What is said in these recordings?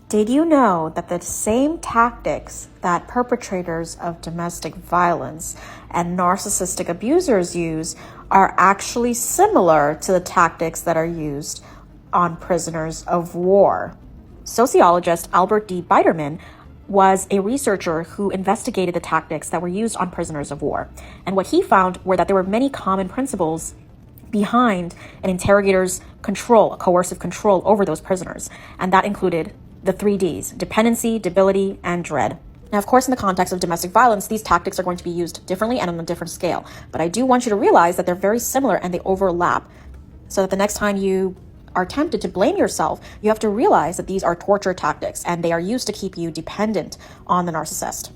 Did you know that the same tactics that perpetrators of domestic violence and narcissistic abusers use are actually similar to the tactics that are used on prisoners of war? Sociologist Albert D. Biderman was a researcher who investigated the tactics that were used on prisoners of war. And what he found were that there were many common principles behind an interrogator's control, a coercive control over those prisoners. And that included the 3Ds: dependency, debility, and dread. Now, of course, in the context of domestic violence, these tactics are going to be used differently and on a different scale. But I do want you to realize that they're very similar and they overlap, so that the next time you are tempted to blame yourself, you have to realize that these are torture tactics and they are used to keep you dependent on the narcissist.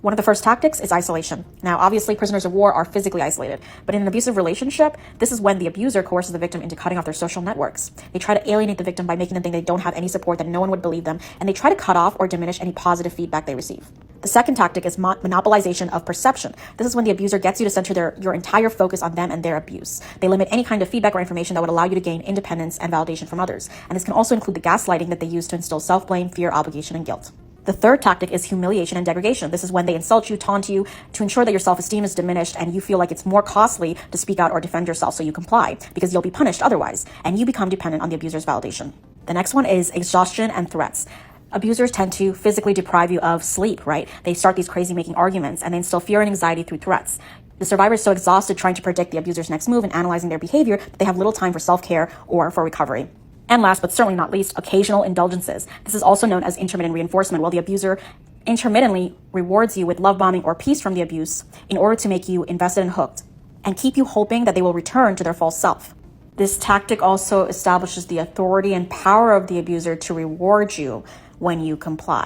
One of the first tactics is isolation. Now, obviously, prisoners of war are physically isolated, but in an abusive relationship, this is when the abuser coerces the victim into cutting off their social networks. They try to alienate the victim by making them think they don't have any support, that no one would believe them, and they try to cut off or diminish any positive feedback they receive. The second tactic is monopolization of perception. This is when the abuser gets you to center your entire focus on them and their abuse. They limit any kind of feedback or information that would allow you to gain independence and validation from others. And this can also include the gaslighting that they use to instill self-blame, fear, obligation, and guilt. The third tactic is humiliation and degradation. This is when they insult you, taunt you, to ensure that your self-esteem is diminished and you feel like it's more costly to speak out or defend yourself, so you comply because you'll be punished otherwise, and you become dependent on the abuser's validation. The next one is exhaustion and threats. Abusers tend to physically deprive you of sleep, right? They start these crazy-making arguments and they instill fear and anxiety through threats. The survivor is so exhausted trying to predict the abuser's next move and analyzing their behavior that they have little time for self-care or for recovery. And last but certainly not least, occasional indulgences. This is also known as intermittent reinforcement, while the abuser intermittently rewards you with love bombing or peace from the abuse in order to make you invested and hooked and keep you hoping that they will return to their false self. This tactic also establishes the authority and power of the abuser to reward you when you comply.